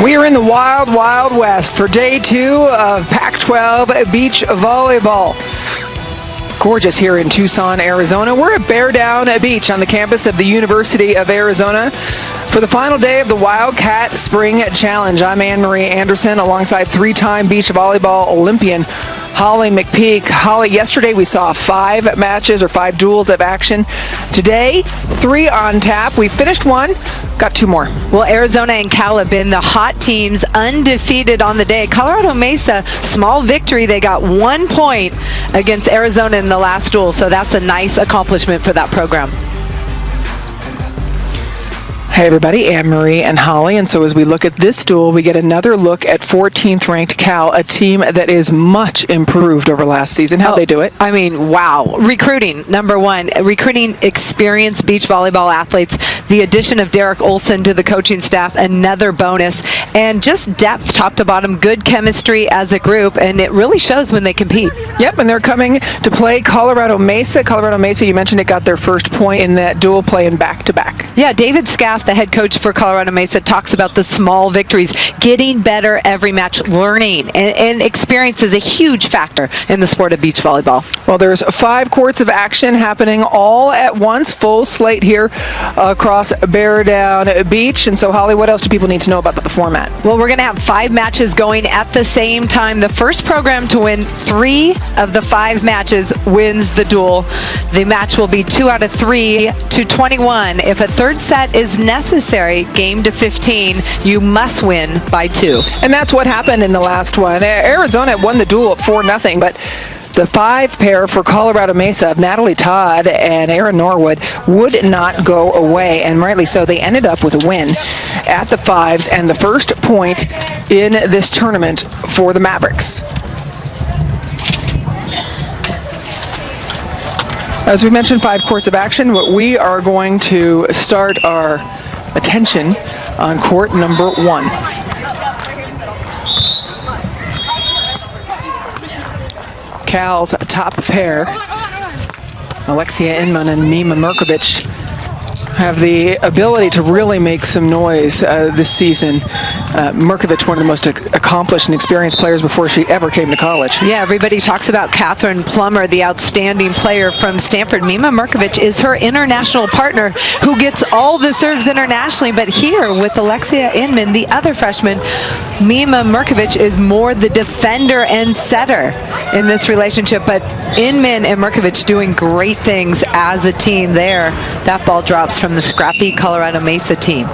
We are in the wild, wild west for day 2 of Pac-12 beach volleyball. Gorgeous here in Tucson, Arizona. We're at Bear Down Beach on the campus of the University of Arizona for the final day of the Wildcat Spring Challenge. I'm Anne-Marie Anderson alongside 3-time beach volleyball Olympian Holly McPeak. Holly, yesterday we saw 5 matches or 5 duels of action. Today, 3 on tap. We finished 1, got 2 more. Well, Arizona and Cal have been the hot teams, undefeated on the day. Colorado Mesa, small victory. They got 1 point against Arizona in the last duel, so that's a nice accomplishment for that program. Hey everybody, Anne-Marie and Holly, and so as we look at this duel, we get another look at 14th ranked Cal, a team that is much improved over last season. How'd they do it? I mean, wow. Recruiting, number 1. Recruiting experienced beach volleyball athletes. The addition of Derek Olson to the coaching staff, another bonus. And just depth, top to bottom, good chemistry as a group, and it really shows when they compete. Yep, and they're coming to play Colorado Mesa. Colorado Mesa, you mentioned it, got their first point in that duel, playing back-to-back. Yeah, David Schaff, the head coach for Colorado Mesa, talks about the small victories, getting better every match, learning, and experience is a huge factor in the sport of beach volleyball. Well, there's 5 courts of action happening all at once, full slate here across Bear Down Beach. And so, Holly, what else do people need to know about the format? Well, we're going to have 5 matches going at the same time. The first program to win 3 of the 5 matches wins the duel. The match will be 2 out of 3 to 21. If a third set is necessary, game to 15, you must win by 2. And that's what happened in the last one. Arizona won the duel at 4-0, but the 5 pair for Colorado Mesa of Natalie Todd and Aaron Norwood would not go away, and rightly so. They ended up with a win at the 5s and the first point in this tournament for the Mavericks. As we mentioned, 5 courts of action, but we are going to start our attention on court number 1. Cal's top pair, Alexia Inman and Mima Mirkovic, have the ability to really make some noise this season. Mirkovic, one of the most accomplished and experienced players before she ever came to college. Yeah, everybody talks about Catherine Plummer, the outstanding player from Stanford. Mima Mirkovic is her international partner who gets all the serves internationally, but here with Alexia Inman, the other freshman, Mima Mirkovic is more the defender and setter in this relationship, but Inman and Mirkovic doing great things as a team there. That ball drops from the scrappy Colorado Mesa team.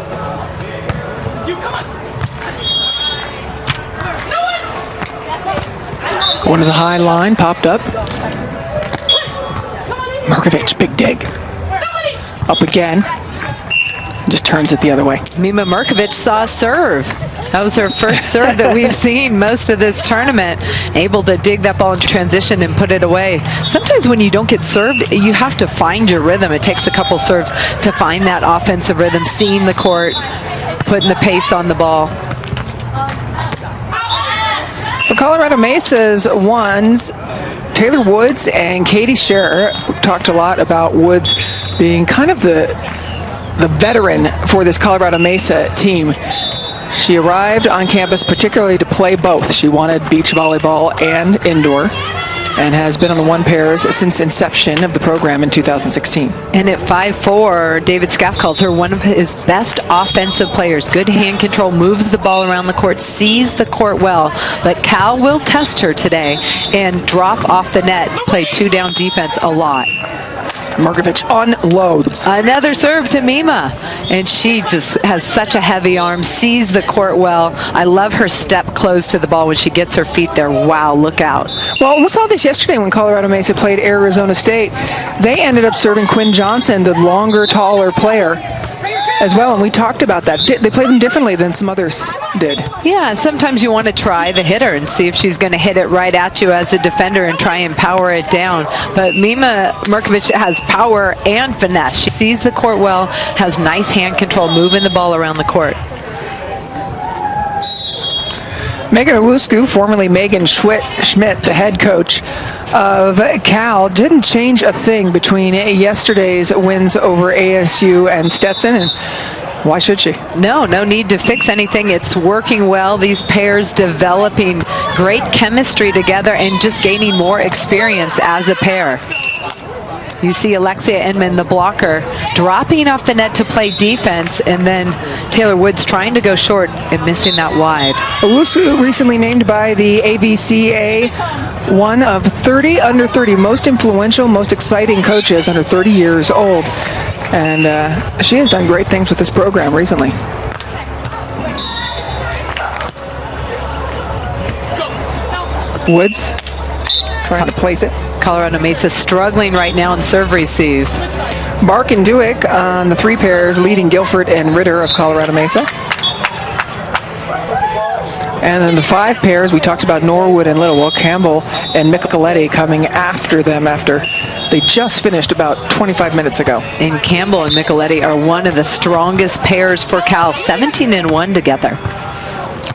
Going to the high line, popped up. Mirkovic, big dig. Up again. Just turns it the other way. Mima Mirkovic saw a serve. That was her first serve that we've seen most of this tournament. Able to dig that ball into transition and put it away. Sometimes when you don't get served, you have to find your rhythm. It takes a couple serves to find that offensive rhythm, seeing the court, putting the pace on the ball. For Colorado Mesa's ones, Taylor Woods and Katie Scherr. We talked a lot about Woods being kind of the veteran for this Colorado Mesa team. She arrived on campus particularly to play both. She wanted beach volleyball and indoor, and has been on the 1 pairs since inception of the program in 2016. And at 5'4", David Schaff calls her one of his best offensive players. Good hand control, moves the ball around the court, sees the court well. But Cal will test her today and drop off the net, play 2-down defense a lot. Mirkovic unloads. Another serve to Mima, and she just has such a heavy arm, sees the court well. I love her step close to the ball when she gets her feet there. Wow, look out. Well, we saw this yesterday when Colorado Mesa played Arizona State. They ended up serving Quinn Johnson, the longer, taller player, as well, and we talked about that. They played them differently than some others did. Yeah, sometimes you want to try the hitter and see if she's going to hit it right at you as a defender and try and power it down. But Mima Mirkovic has power and finesse. She sees the court well, has nice hand control, moving the ball around the court. Megan Owusu, formerly Megan Schmidt, the head coach of Cal, didn't change a thing between yesterday's wins over ASU and Stetson. And Why should she? No need to fix anything. It's working well. These pairs developing great chemistry together and just gaining more experience as a pair. You see Alexia Inman, the blocker, dropping off the net to play defense, and then Taylor Woods trying to go short and missing that wide. Owusu recently named by the ABCA one of 30 under 30 most influential, most exciting coaches under 30 years old. And she has done great things with this program recently. Woods trying to place it. Colorado Mesa struggling right now in serve receive. Bark and Dueck on the 3 pairs, leading Gilfert and Ritter of Colorado Mesa. And then the 5 pairs, we talked about Norwood and Lindahl. Campbell and Micheletti coming after them after they just finished about 25 minutes ago. And Campbell and Micheletti are one of the strongest pairs for Cal, 17-1 together.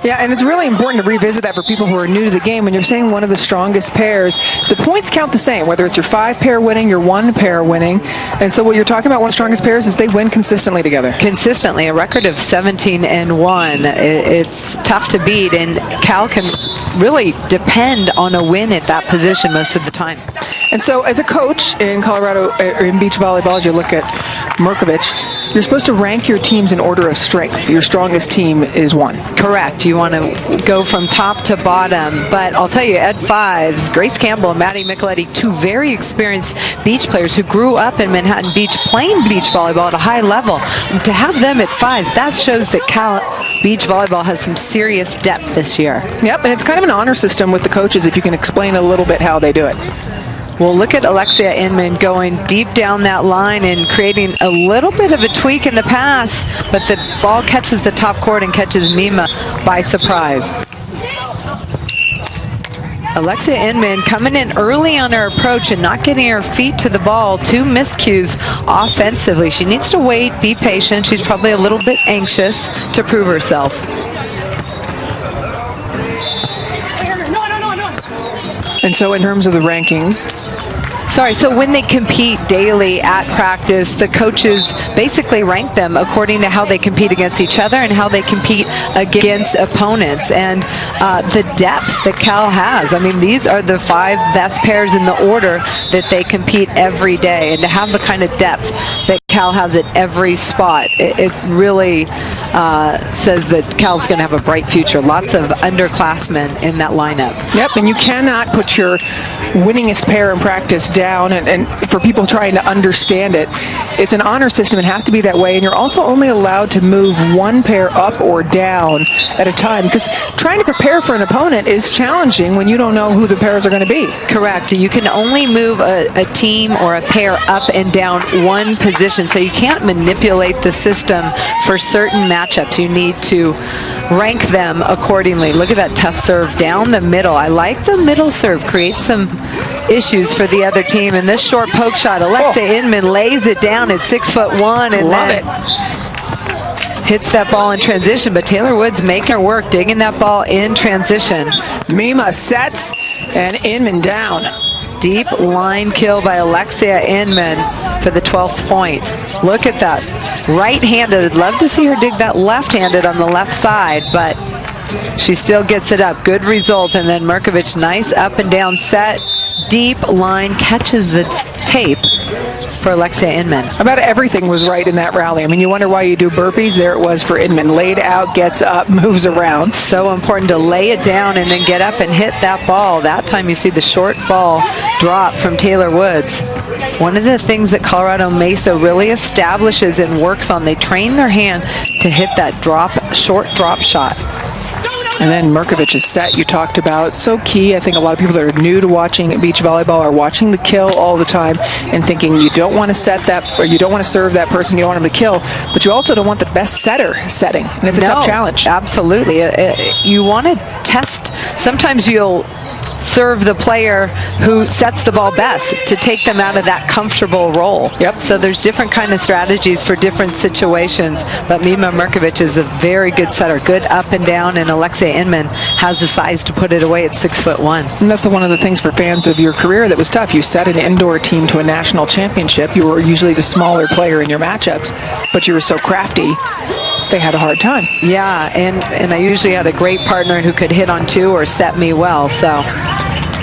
Yeah, and it's really important to revisit that for people who are new to the game. When you're saying one of the strongest pairs, the points count the same, whether it's your 5 pair winning, your 1 pair winning. And so what you're talking about, one of the strongest pairs, is they win consistently together. Consistently, a record of 17-1. It's tough to beat, and Cal can really depend on a win at that position most of the time. And so as a coach in Colorado, or in beach volleyball, as you look at Mirkovic, you're supposed to rank your teams in order of strength. Your strongest team is 1. Correct. You want to go from top to bottom. But I'll tell you, at 5s, Grace Campbell and Maddie Micheletti, 2 very experienced beach players who grew up in Manhattan Beach playing beach volleyball at a high level. To have them at 5s, that shows that Cal beach volleyball has some serious depth this year. Yep, and it's kind of an honor system with the coaches, if you can explain a little bit how they do it. Well, look at Alexia Inman going deep down that line and creating a little bit of a tweak in the pass, but the ball catches the top court and catches Mima by surprise. Alexia Inman coming in early on her approach and not getting her feet to the ball. 2 miscues offensively. She needs to wait, be patient. She's probably a little bit anxious to prove herself. And so in terms of the rankings, So when they compete daily at practice, the coaches basically rank them according to how they compete against each other and how they compete against opponents. And the depth that Cal has, I mean, these are the 5 best pairs in the order that they compete every day. And to have the kind of depth that Cal has at every spot, it really says that Cal's going to have a bright future. Lots of underclassmen in that lineup. Yep, and you cannot put your winningest pair in practice down, and for people trying to understand it, it's an honor system. It has to be that way, and you're also only allowed to move 1 pair up or down at a time, because trying to prepare for an opponent is challenging when you don't know who the pairs are going to be. Correct. You can only move a team or a pair up and down 1 position, so you can't manipulate the system for certain matchups. You need to rank them accordingly. Look at that tough serve down the middle. I like the middle serve. Creates some issues for the other team. And this short poke shot, Alexia Inman lays it down at 6'1" and then hits that ball in transition. But Taylor Woods making her work, digging that ball in transition. Mima sets and Inman down. Deep line kill by Alexia Inman for the 12th point. Look at that. Right-handed. I'd love to see her dig that left-handed on the left side, but she still gets it up. Good result. And then Mirkovic, nice up and down set. Deep line, catches the tape for Alexia Inman. About everything was right in that rally. I mean, you wonder why you do burpees. There it was for Inman. Laid out, gets up, moves around. So important to lay it down and then get up and hit that ball. That time you see the short ball drop from Taylor Woods. One of the things that Colorado Mesa really establishes and works on, they train their hand to hit that short drop shot. And then Mirkovic's set you talked about, so key. I think a lot of people that are new to watching beach volleyball are watching the kill all the time and thinking you don't want to set that, or you don't want to serve that person, you don't want them to kill, but you also don't want the best setter setting, and it's a tough challenge. Absolutely. You want to test. Sometimes you'll serve the player who sets the ball best to take them out of that comfortable role. Yep. So there's different kind of strategies for different situations, but Mima Mirkovic is a very good setter, good up and down, and Alexia Inman has the size to put it away at 6'1". And that's one of the things for fans of your career that was tough. You set an indoor team to a national championship. You were usually the smaller player in your matchups, but you were so crafty they had a hard time. Yeah, and I usually had a great partner who could hit on two or set me well, so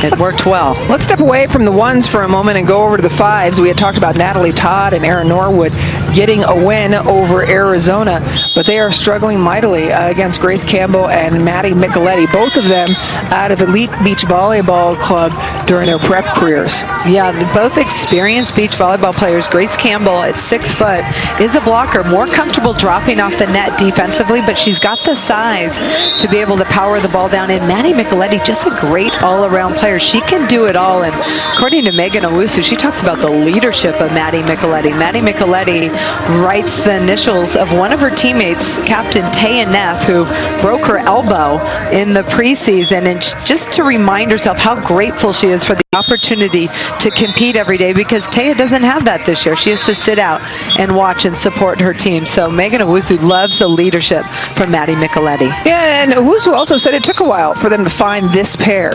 it worked well. Let's step away from the ones for a moment and go over to the fives. We had talked about Natalie Todd and Erin Norwood getting a win over Arizona, but they are struggling mightily against Grace Campbell and Maddie Micheletti, both of them out of Elite Beach Volleyball Club during their prep careers. Yeah, both experienced beach volleyball players. Grace Campbell at 6 foot is a blocker, more comfortable dropping off the net defensively, but she's got the size to be able to power the ball down. And Maddie Micheletti, just a great all-around player. She can do it all. And according to Megan Owusu, she talks about the leadership of Maddie Micheletti. Maddie Micheletti writes the initials of one of her teammates, Captain Taya Neff, who broke her elbow in the preseason, and just to remind herself how grateful she is for the opportunity to compete every day, because Taya doesn't have that this year. She has to sit out and watch and support her team. So Megan Owusu loves the leadership from Maddie Micheletti. Yeah, and Owusu also said it took a while for them to find this pair,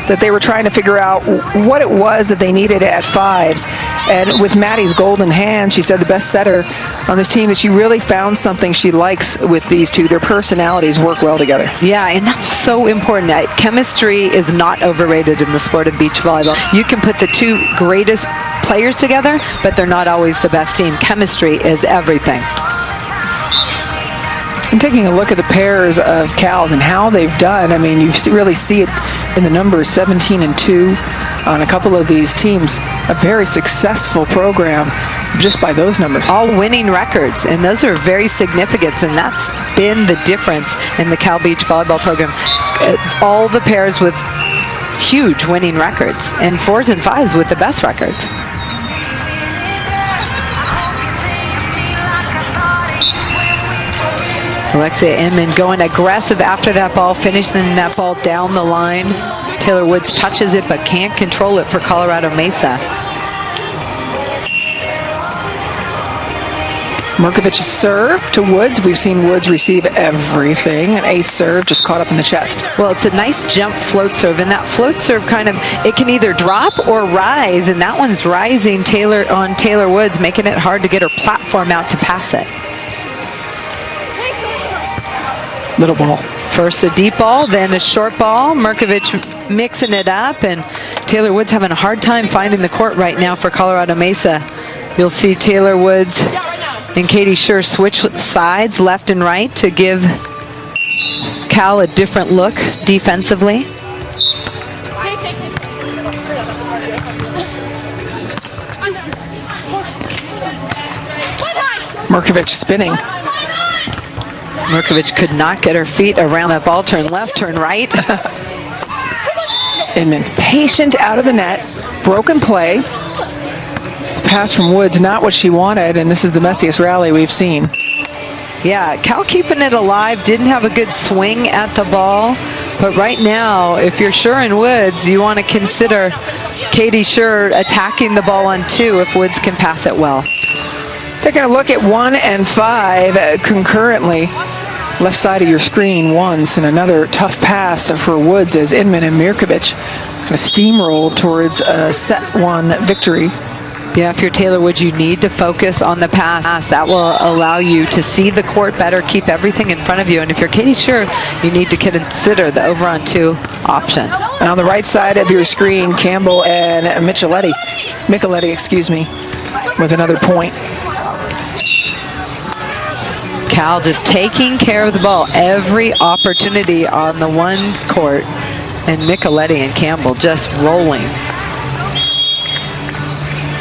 that they were trying to figure out what it was that they needed at fives. And with Maddie's golden hand, she said the best setter on this team, that she really found something she likes with these two. Their personalities work well together. Yeah, and that's so important. Chemistry is not overrated in the sport of beach volleyball. You can put the two greatest players together, but they're not always the best team. Chemistry is everything. And taking a look at the pairs of Cals and how they've done, I mean, you really see it in the numbers, 17 and 2 on a couple of these teams. A very successful program just by those numbers. All winning records, and those are very significant, and that's been the difference in the Cal Beach volleyball program. All the pairs with huge winning records, and 4s and 5s with the best records. Alexia Inman going aggressive after that ball, finishing that ball down the line. Taylor Woods touches it but can't control it for Colorado Mesa. Mirkovic's serve to Woods. We've seen Woods receive everything. An ace serve just caught up in the chest. Well, it's a nice jump float serve, and that float serve kind of, it can either drop or rise, and that one's rising on Taylor Woods, making it hard to get her platform out to pass it. Little ball. First a deep ball, then a short ball. Mirkovic mixing it up, and Taylor Woods having a hard time finding the court right now for Colorado Mesa. You'll see Taylor Woods and Katie Scherr switch sides left and right to give Cal a different look defensively. Mirkovic spinning. Mirkovic could not get her feet around that ball. Turn left, turn right. Inman patient out of the net. Broken play. Pass from Woods, not what she wanted, and this is the messiest rally we've seen. Yeah, Cal keeping it alive, didn't have a good swing at the ball, but right now, if you're Scherr and Woods, you want to consider Katie Scherr attacking the ball on 2 if Woods can pass it well. Taking a look at 1 and 5 concurrently. Left side of your screen, ones, and another tough pass for Woods as Inman and Mirkovic kind of steamrolled towards a set 1 victory. Yeah, if you're Taylor Woods, you need to focus on the pass. That will allow you to see the court better, keep everything in front of you. And if you're Katie Scherr, you need to consider the over on 2 option. And on the right side of your screen, Campbell and Micheletti, with another point. Cal just taking care of the ball every opportunity on the ones court, and Micheletti and Campbell just rolling.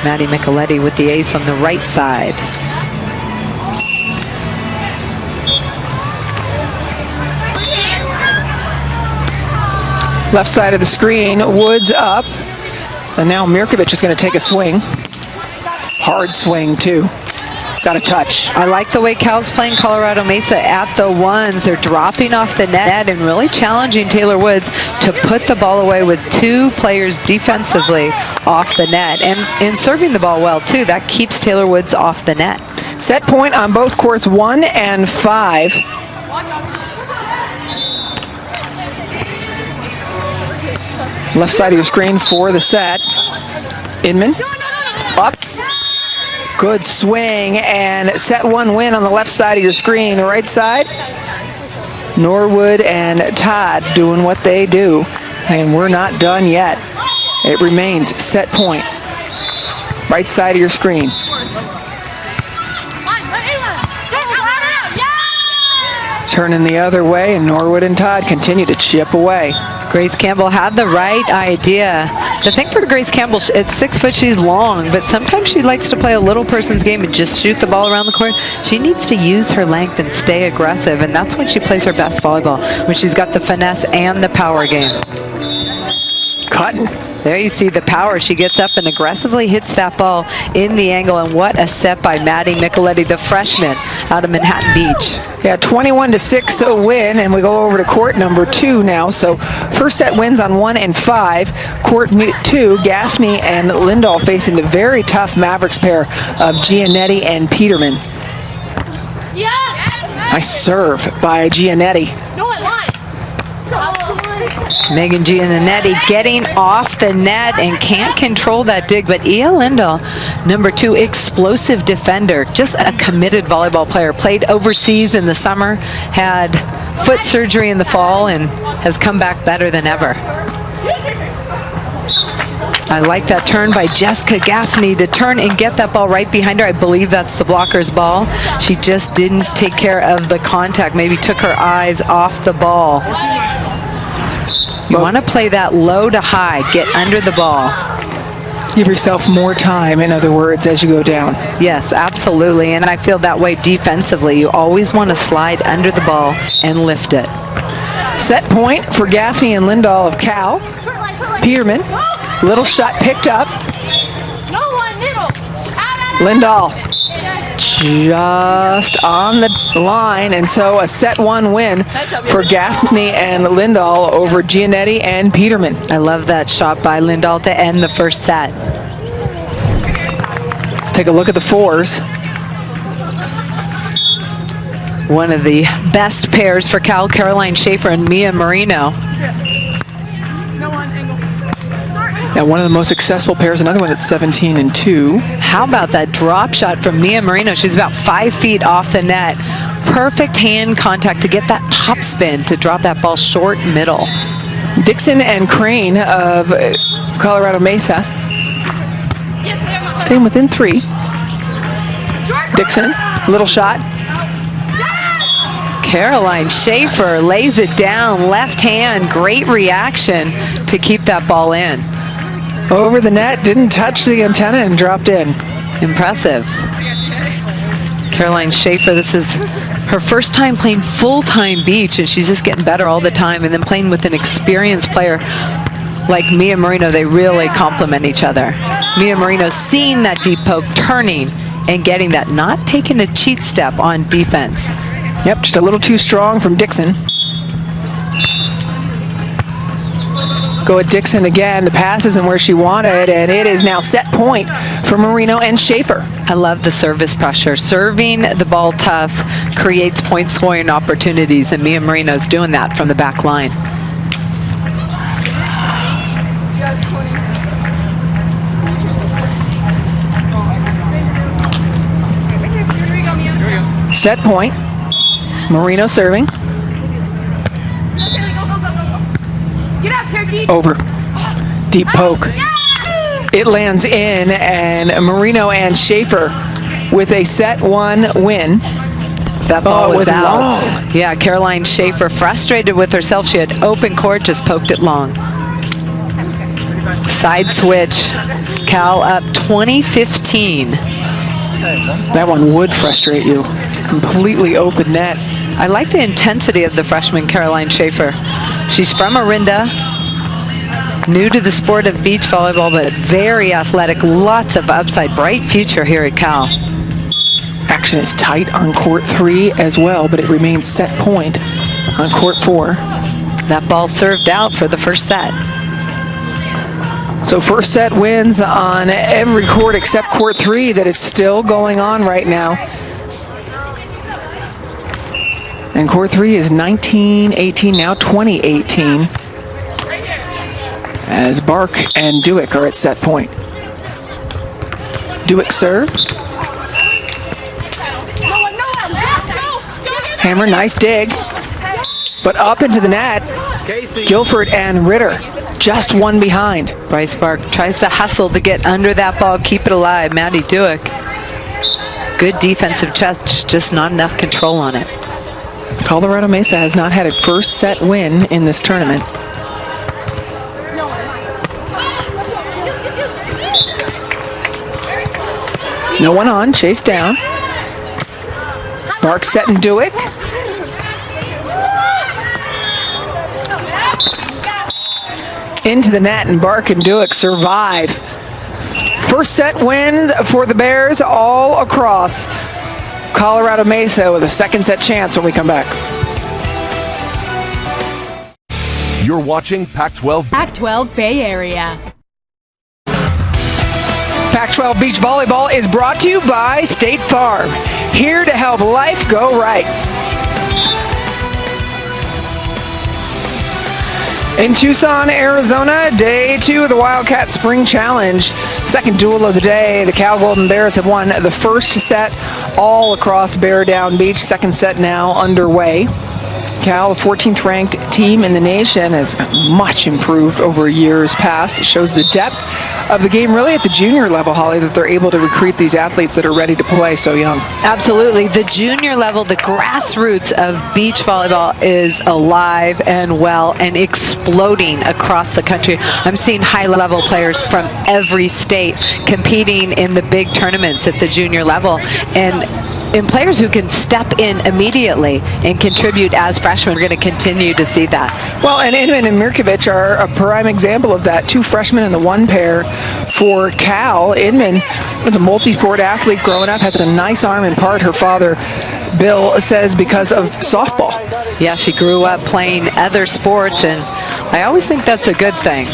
Maddie Micheletti with the ace on the right side. Left side of the screen, Woods up, and now Mirkovic is going to take a swing. Hard swing too. Got a touch. I like the way Cal's playing Colorado Mesa at the ones. They're dropping off the net and really challenging Taylor Woods to put the ball away with 2 players defensively off the net, and serving the ball well too. That keeps Taylor Woods off the net. Set point on both courts, 1 and 5. Left side of your screen for the set. Inman up. Good swing and set one win on the left side of your screen. Right side, Norwood and Todd doing what they do. And we're not done yet. It remains set point. Right side of your screen. Turning the other way, and Norwood and Todd continue to chip away. Grace Campbell had the right idea. The thing for Grace Campbell, at 6 foot, she's long, but sometimes she likes to play a little person's game and just shoot the ball around the court. She needs to use her length and stay aggressive, and that's when she plays her best volleyball, when she's got the finesse and the power game. Cutting. There you see the power. She gets up and aggressively hits that ball in the angle, and what a set by Maddie Micheletti, the freshman out of Manhattan Beach. Yeah, 21-6 a win, and we go over to court number 2 now. So first set wins on 1 and 5. Court 2, Gaffney and Lindahl facing the very tough Mavericks pair of Gianitti and Peterman. Nice serve by Gianitti. Megan Gianitti getting off the net and can't control that dig, but Ia Lindahl, number 2, explosive defender, just a committed volleyball player, played overseas in the summer, had foot surgery in the fall, and has come back better than ever. I like that turn by Jessica Gaffney to turn and get that ball right behind her. I believe that's the blocker's ball. She just didn't take care of the contact, maybe took her eyes off the ball. You want to play that low to high, get under the ball. Give yourself more time, in other words, as you go down. Yes, absolutely, and I feel that way defensively. You always want to slide under the ball and lift it. Set point for Gaffney and Lindahl of Cal. Peterman, little shot picked up. Lindahl just on the line, and so a set 1 win for Gaffney and Lindahl over Gianitti and Peterman. I love that shot by Lindahl to end the first set. Let's take a look at the 4s. One of the best pairs for Cal, Caroline Schafer and Mia Merino. Yeah, one of the most successful pairs, another one that's 17-2. How about that drop shot from Mia Merino? She's about 5 feet off the net. Perfect hand contact to get that top spin to drop that ball short middle. Dixon and Crane of Colorado Mesa staying within 3. Dixon, little shot. Caroline Schafer lays it down, left hand, great reaction to keep that ball in. Over the net, didn't touch the antenna and dropped in. Impressive. Caroline Schafer, this is her first time playing full-time beach, and she's just getting better all the time, and then playing with an experienced player like Mia Merino, they really complement each other. Mia Merino seeing that deep poke, turning and getting that, not taking a cheat step on defense. Yep, just a little too strong from Dixon. Go at Dixon again. The pass isn't where she wanted, and it is now set point for Merino and Schafer. I love the service pressure. Serving the ball tough creates point scoring opportunities, and Mia Merino's doing that from the back line. Set point. Merino serving. Over. Deep poke. It lands in, and Merino and Schafer with a set 1 win. That ball was out. Long. Yeah, Caroline Schafer frustrated with herself. She had open court, just poked it long. Side switch. Cal up 20-15. That one would frustrate you. Completely open net. I like the intensity of the freshman Caroline Schafer. She's from Orinda, new to the sport of beach volleyball, but very athletic, lots of upside, bright future here at Cal. Action is tight on court 3 as well, but it remains set point on court 4. That ball served out for the first set. So first set wins on every court except court 3 that is still going on right now. And court 3 is 19-18, now 20-18. As Bark and Dueck are at set point. Dueck serve. Hammer, nice dig. But up into the net, Gilfert and Ritter, just one behind. Bryce Bark tries to hustle to get under that ball, keep it alive. Maddie Dueck, good defensive touch, just not enough control on it. Colorado Mesa has not had a first set win in this tournament. No one on, chase down. Bark setting Dueck. Into the net, and Bark and Dueck survive. First set wins for the Bears all across. Colorado Mesa with a second set chance when we come back. You're watching Pac-12 Bay Area. Pac-12 Beach Volleyball is brought to you by State Farm, here to help life go right. In Tucson, Arizona, day 2 of the Wildcat Spring Challenge. Second duel of the day. The Cal Golden Bears have won the first set all across Bear Down Beach. Second set now underway. Cal, the 14th ranked team in the nation, has much improved over years past. It shows the depth of the game really at the junior level, Holly, that they're able to recruit these athletes that are ready to play so young. Absolutely. The junior level, the grassroots of beach volleyball is alive and well and exploding across the country. I'm seeing high-level players from every state competing in the big tournaments at the junior level, and players who can step in immediately and contribute as freshmen. We're going to continue to see that. Well, and Inman and Mirkovic are a prime example of that. 2 freshmen in the 1 pair for Cal. Inman was a multi-sport athlete growing up, has a nice arm in part, her father, Bill, says because of softball. Yeah, she grew up playing other sports, and I always think that's a good thing.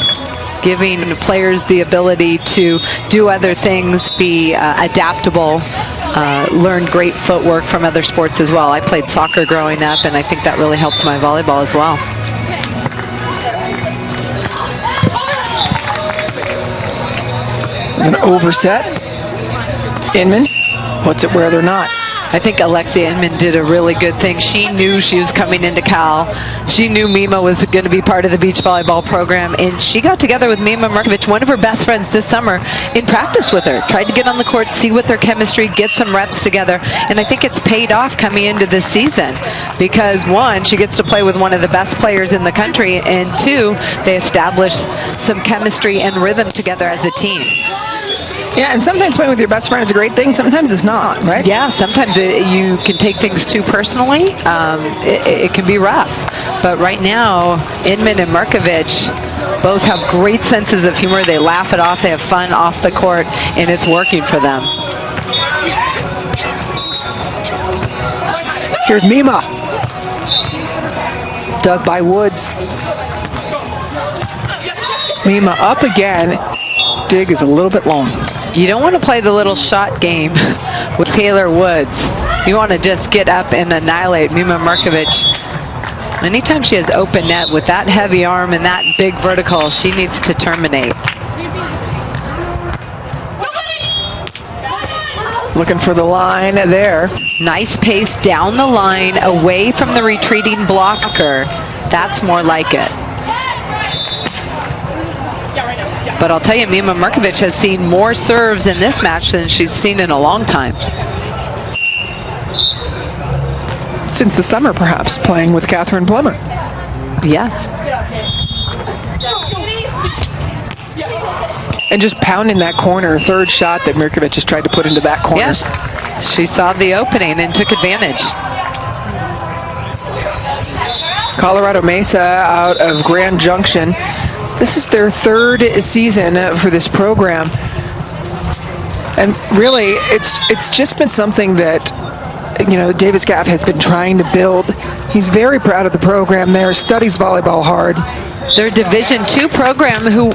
Giving players the ability to do other things, be adaptable, learn great footwork from other sports as well. I played soccer growing up, and I think that really helped my volleyball as well. An overset. Inman puts it where they're not. I think Alexia Inman did a really good thing. She knew she was coming into Cal. She knew Mima was going to be part of the beach volleyball program, and she got together with Mima Mirkovic, one of her best friends this summer, in practice with her. Tried to get on the court, see what their chemistry, get some reps together, and I think it's paid off coming into this season because, 1, she gets to play with one of the best players in the country, and 2, they establish some chemistry and rhythm together as a team. Yeah, and sometimes playing with your best friend is a great thing. Sometimes it's not, right? Yeah, sometimes you can take things too personally. It can be rough. But right now, Inman and Mirkovic both have great senses of humor. They laugh it off. They have fun off the court, and it's working for them. Here's Mima. Dug by Woods. Mima up again. Dig is a little bit long. You don't want to play the little shot game with Taylor Woods. You want to just get up and annihilate Mima Mirkovic. Anytime she has open net with that heavy arm and that big vertical, she needs to terminate. Looking for the line there. Nice pace down the line, away from the retreating blocker. That's more like it. But I'll tell you, Mima Mirkovic has seen more serves in this match than she's seen in a long time. Since the summer, perhaps, playing with Catherine Plummer. Yes. And just pounding that corner, 3rd shot that Mirkovic just tried to put into that corner. Yes, she saw the opening and took advantage. Colorado Mesa out of Grand Junction. This is their 3rd season for this program. And really, it's just been something that, you know, Davis Gaff has been trying to build. He's very proud of the program there, studies volleyball hard. Their Division II program who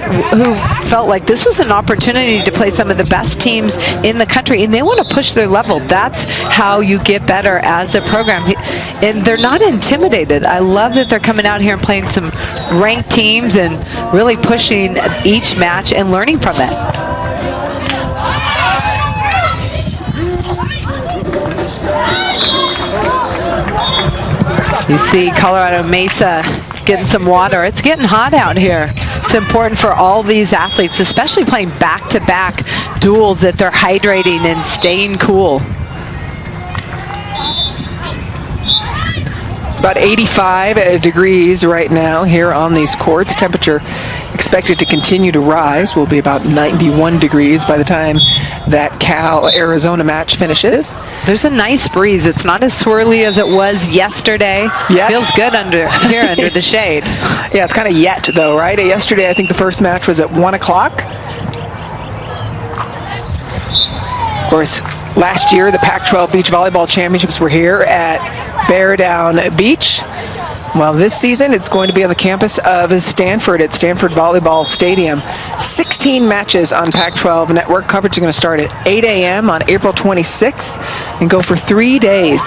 felt like this was an opportunity to play some of the best teams in the country, and they want to push their level. That's how you get better as a program. And they're not intimidated. I love that they're coming out here and playing some ranked teams and really pushing each match and learning from it. You see Colorado Mesa getting some water. It's getting hot out here. It's important for all these athletes, especially playing back-to-back duels, that they're hydrating and staying cool. About 85 degrees right now here on these courts. Temperature expected to continue to rise. Will be about 91 degrees by the time that Cal-Arizona match finishes. There's a nice breeze. It's not as swirly as it was yesterday. Feels good under here under the shade. Yeah, it's kind of yet though, right? Yesterday I think the first match was at 1 o'clock. Of course, last year the Pac-12 Beach Volleyball Championships were here at Bear Down Beach. Well, this season it's going to be on the campus of Stanford at Stanford Volleyball Stadium. 16 matches on Pac-12 network. Coverage is going to start at 8 a.m. on April 26th and go for 3 days.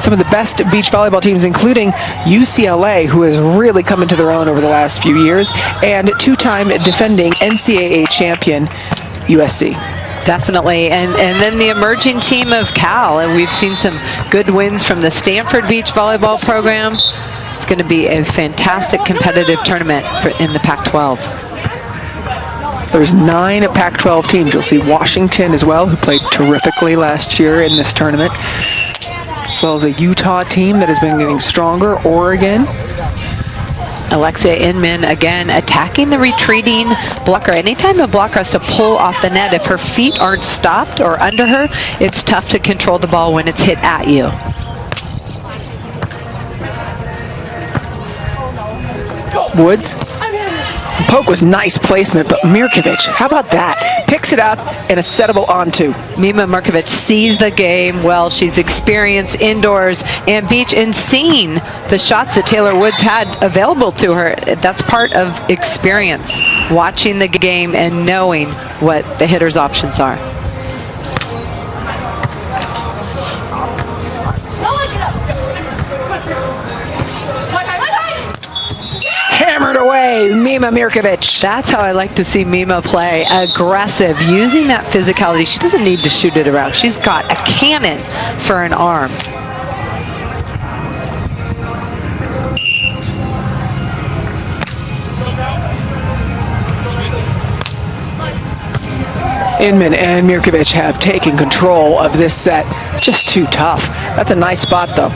Some of the best beach volleyball teams, including UCLA, who has really come into their own over the last few years, and two-time defending NCAA champion USC. Definitely, and then the emerging team of Cal, and we've seen some good wins from the Stanford Beach Volleyball program. It's going to be a fantastic competitive tournament in the Pac-12. There's 9 Pac-12 teams. You'll see Washington as well, who played terrifically last year in this tournament, as well as a Utah team that has been getting stronger, Oregon. Alexia Inman again attacking the retreating blocker. Anytime a blocker has to pull off the net, if her feet aren't stopped or under her, it's tough to control the ball when it's hit at you. Woods. Poke was nice placement, but Mirkovic, how about that? Picks it up and a settable onto. Mima Mirkovic sees the game well. She's experienced indoors and beach and seeing the shots that Taylor Woods had available to her. That's part of experience, watching the game and knowing what the hitter's options are. Hammered away, Mima Mirkovic. That's how I like to see Mima play. Aggressive, using that physicality. She doesn't need to shoot it around. She's got a cannon for an arm. Inman and Mirkovic have taken control of this set. Just too tough. That's a nice spot though.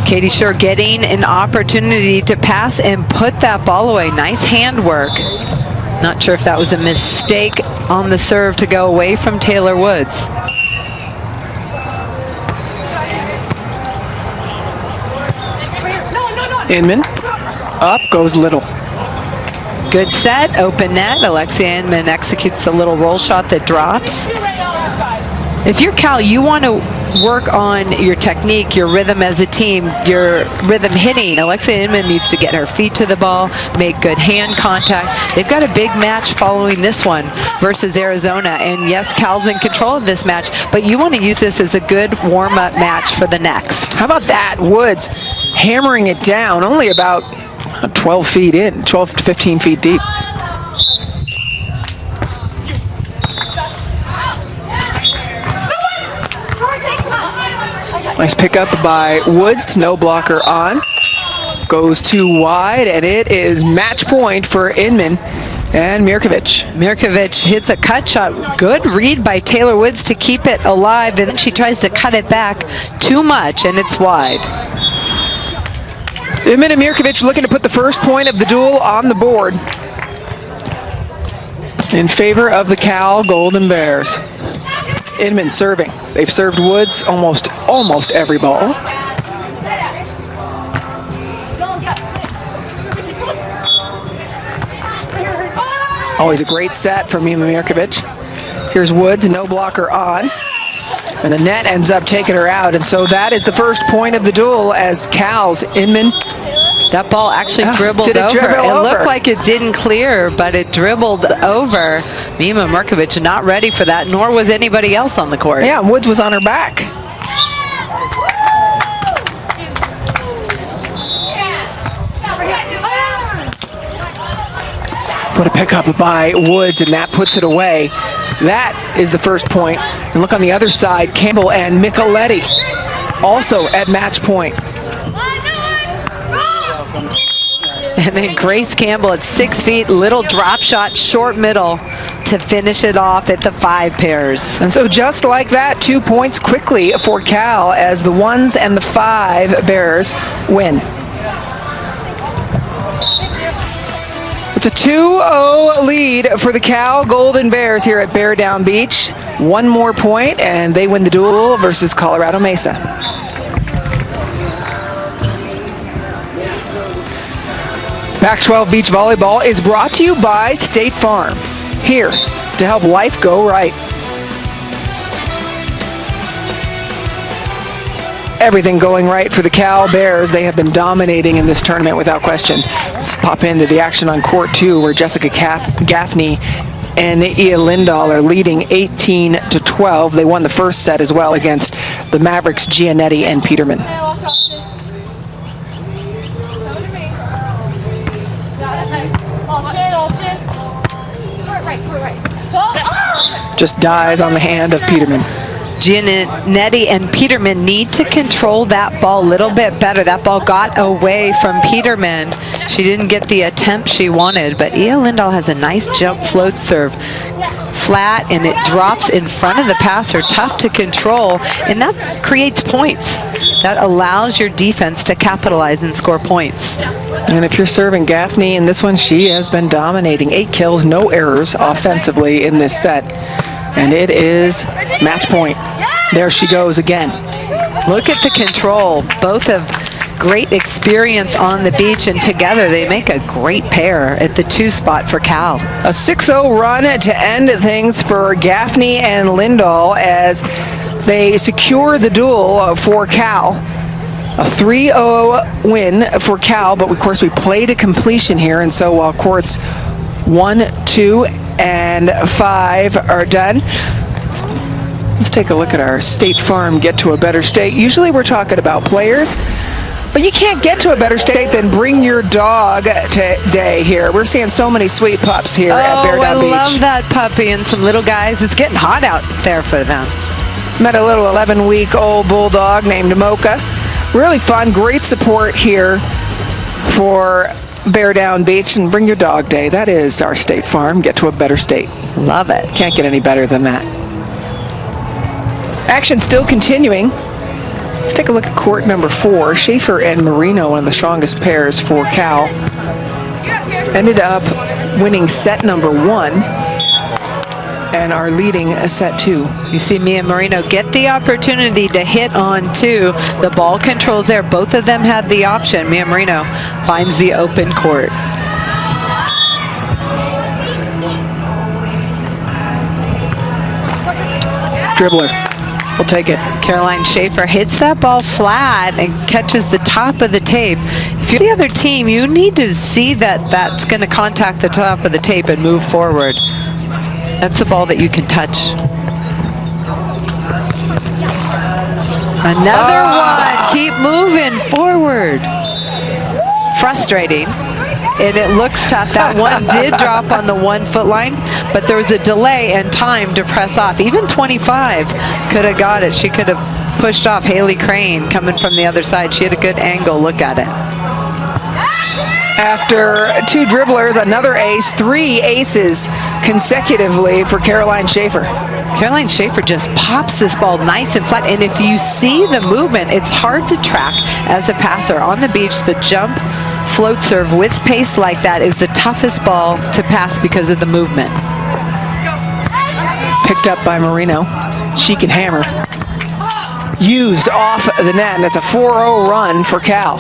Katie Scherr getting an opportunity to pass and put that ball away. Nice handwork. Not sure if that was a mistake on the serve to go away from Taylor Woods. Inman, up goes Little. Good set, open net. Alexia Inman executes a little roll shot that drops. If you're Cal, you want to work on your technique, your rhythm as a team, your rhythm hitting. Alexia Inman needs to get her feet to the ball, make good hand contact. They've got a big match following this one versus Arizona. And yes, Cal's in control of this match, but you want to use this as a good warm-up match for the next. How about that? Woods hammering it down, only about 12 feet in, 12 to 15 feet deep. Nice pickup by Woods, no blocker on. Goes too wide, and it is match point for Inman and Mirkovic. Mirkovic hits a cut shot. Good read by Taylor Woods to keep it alive, and then she tries to cut it back too much, and it's wide. Inman and Mirkovic looking to put the first point of the duel on the board in favor of the Cal Golden Bears. Inman serving. They've served Woods almost every ball. Always a great set for Mima Mirkovic. Here's Woods, no blocker on. And the net ends up taking her out. And so that is the first point of the duel as Cal's Inman. That ball actually dribbled over. It looked like it didn't clear, but it dribbled over. Mima Mirkovic not ready for that, nor was anybody else on the court. Yeah, Woods was on her back. What a pickup by Woods, and that puts it away. That is the first point. And look on the other side, Campbell and Micheletti also at match point. And then Grace Campbell at 6 feet, little drop shot, short middle to finish it off at the 5 pairs. And so just like that, 2 points quickly for Cal as the 1s and the 5 Bears win. It's a 2-0 lead for the Cal Golden Bears here at Bear Down Beach. 1 more point and they win the duel versus Colorado Mesa. Pac-12 Beach Volleyball is brought to you by State Farm, here to help life go right. Everything going right for the Cal Bears. They have been dominating in this tournament without question. Let's pop into the action on court 2 where Jessica Gaffney and Lindahl are leading 18-12. They won the first set as well against the Mavericks, Gianitti and Peterman. Just dies on the hand of Peterman. Gianitti and Peterman need to control that ball a little bit better. That ball got away from Peterman. She didn't get the attempt she wanted, but Lindahl has a nice jump float serve. Flat, and it drops in front of the passer. Tough to control, and that creates points. That allows your defense to capitalize and score points. And if you're serving Gaffney in this one, she has been dominating. 8 kills, no errors offensively in this set. And it is match point. There she goes again. Look at the control. Both have great experience on the beach, and together they make a great pair at the 2 spot for Cal. A 6-0 run to end things for Gaffney and Lindahl as they secure the duel for Cal. A 3-0 win for Cal, but of course we play to completion here, and so while courts 1, 2, and 5 are done, let's take a look at our State Farm Get to a Better State. Usually we're talking about players, but you can't get to a better state than bring your dog today here. We're seeing so many sweet pups here at Bear Down Beach. I love that puppy and some little guys. It's getting hot out there for them. Met a little 11-week-old bulldog named Mocha. Really fun, great support here for Bear Down Beach, and bring your dog day. That is our State Farm Get to a Better State. Love it. Can't get any better than that. Action still continuing. Let's take a look at court number 4. Schafer and Merino, one of the strongest pairs for Cal, ended up winning set number 1 and are leading set 2. You see Mia Merino get the opportunity to hit on 2. The ball controls there. Both of them had the option. Mia Merino finds the open court. Dribbler. We'll take it. Caroline Schafer hits that ball flat and catches the top of the tape. If you're the other team, you need to see that that's going to contact the top of the tape and move forward. That's a ball that you can touch. Another one. Keep moving forward. Frustrating. And it looks tough. That one did drop on the 1 foot line, but there was a delay and time to press off. Even 25 could have got it. She could have pushed off Haley Crane coming from the other side. She had a good angle. Look at it. After 2 dribblers, another ace, 3 aces consecutively for Caroline Schafer. Caroline Schafer just pops this ball nice and flat, and if you see the movement, it's hard to track as a passer. On the beach, the jump float serve with pace like that is the toughest ball to pass because of the movement. Picked up by Merino. She can hammer. Used off the net, and it's a 4-0 run for Cal.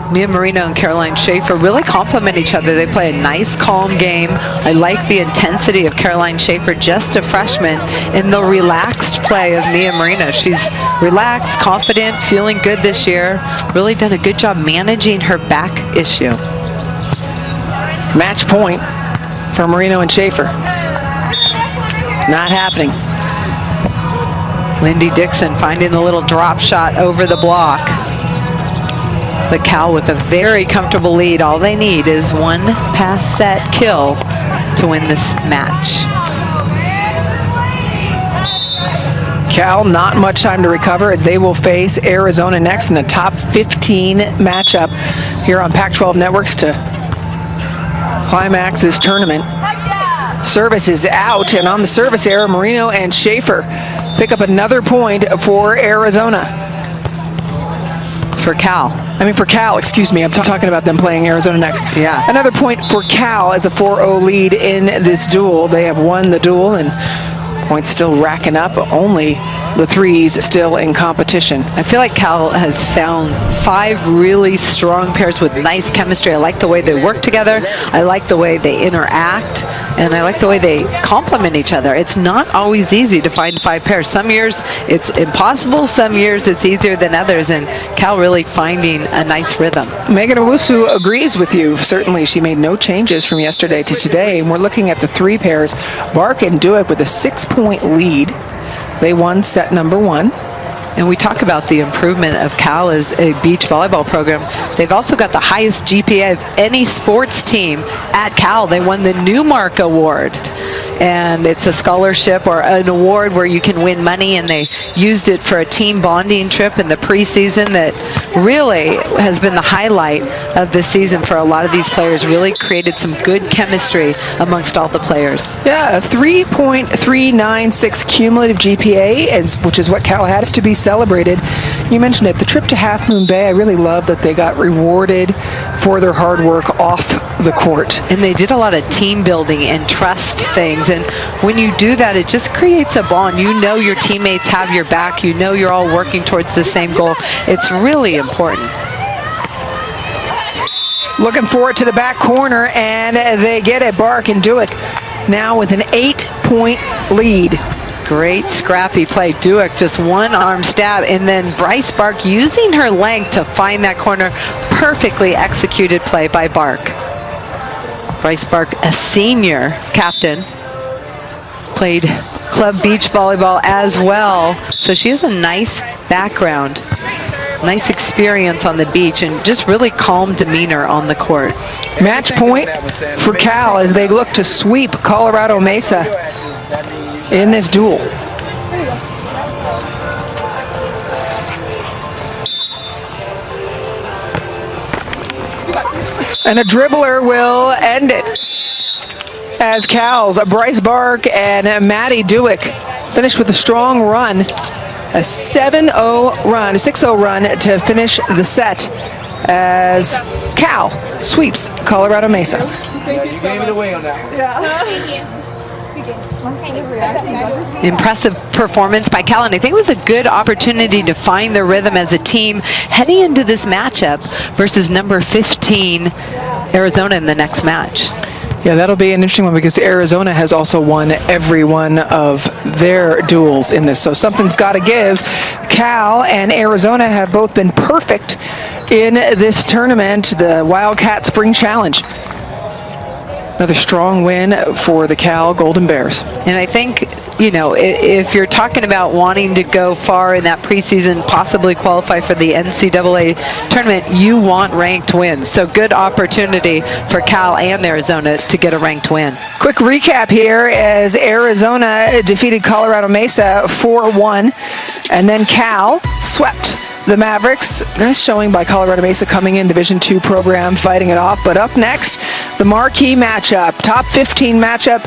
Mia Merino and Caroline Schafer really complement each other. They play a nice, calm game. I like the intensity of Caroline Schafer, just a freshman, and the relaxed play of Mia Merino. She's relaxed, confident, feeling good this year. Really done a good job managing her back issue. Match point for Merino and Schafer. Not happening. Lindy Dixon finding the little drop shot over the block. But Cal with a very comfortable lead. All they need is 1 pass set kill to win this match. Cal, not much time to recover as they will face Arizona next in the top 15 matchup here on Pac-12 Networks to climax this tournament. Service is out, and on the service error, Merino and Schafer pick up another point for Arizona. For Cal, excuse me. I'm talking about them playing Arizona next. Yeah. Another point for Cal as a 4-0 lead in this duel. They have won the duel, and points still racking up. Only the threes still in competition. I feel like Cal has found 5 really strong pairs with nice chemistry. I like the way they work together. I like the way they interact. And I like the way they complement each other. It's not always easy to find 5 pairs. Some years it's impossible. Some years it's easier than others. And Cal really finding a nice rhythm. Megan Owusu agrees with you. Certainly she made no changes from yesterday to today. And we're looking at the 3 pairs. Bark and Dueck with a 6-point lead. They won set number 1. And we talk about the improvement of Cal as a beach volleyball program. They've also got the highest GPA of any sports team at Cal. They won the Newmark Award. And it's a scholarship or an award where you can win money, and they used it for a team bonding trip in the preseason that really has been the highlight of this season for a lot of these players. Really created some good chemistry amongst all the players. Yeah, a 3.396 cumulative GPA, which is what Cal has to be celebrated. You mentioned it, the trip to Half Moon Bay. I really love that they got rewarded for their hard work off the court. And they did a lot of team building and trust things. And when you do that, it just creates a bond. You know your teammates have your back. You know you're all working towards the same goal. It's really important. Looking forward to the back corner, and they get it. Bark and Dueck now with an 8-point lead. Great scrappy play. Dueck just one arm stab, and then Bryce Bark using her length to find that corner. Perfectly executed play by Bark. Bryce Bark, a senior captain, played club beach volleyball as well. So she has a nice background, nice experience on the beach, and just really calm demeanor on the court. Match point for Cal as they look to sweep Colorado Mesa in this duel. And a dribbler will end it as Cal's Bryce Bark and Maddie Dueck finish with a strong run, a 7-0 run, a 6-0 run to finish the set as Cal sweeps Colorado Mesa. You gave it away on that one. Yeah. Impressive performance by Cal, and I think it was a good opportunity to find their rhythm as a team heading into this matchup versus number 15 Arizona in the next match. Yeah, that'll be an interesting one because Arizona has also won every one of their duels in this, so something's got to give. Cal and Arizona have both been perfect in this tournament, the Wildcat Spring Challenge. Another strong win for the Cal Golden Bears. And I think, you know, if you're talking about wanting to go far in that preseason, possibly qualify for the NCAA tournament, you want ranked wins. So good opportunity for Cal and Arizona to get a ranked win. Quick recap here as Arizona defeated Colorado Mesa 4-1, and then Cal swept the Mavericks. Nice showing by Colorado Mesa coming in, Division II program, fighting it off. But up next, the marquee matchup, top 15 matchup,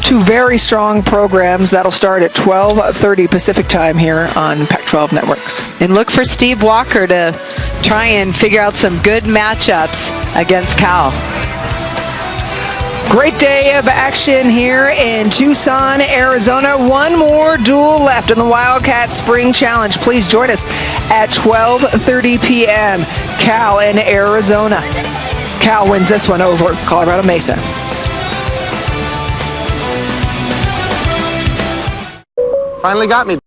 2 very strong programs. That'll start at 12:30 Pacific time here on Pac-12 Networks. And look for Steve Walker to try and figure out some good matchups against Cal. Great day of action here in Tucson, Arizona. One more duel left in the Wildcat Spring Challenge. Please join us at 12:30 p.m. Cal and Arizona. Cal wins this one over Colorado Mesa. Finally got me.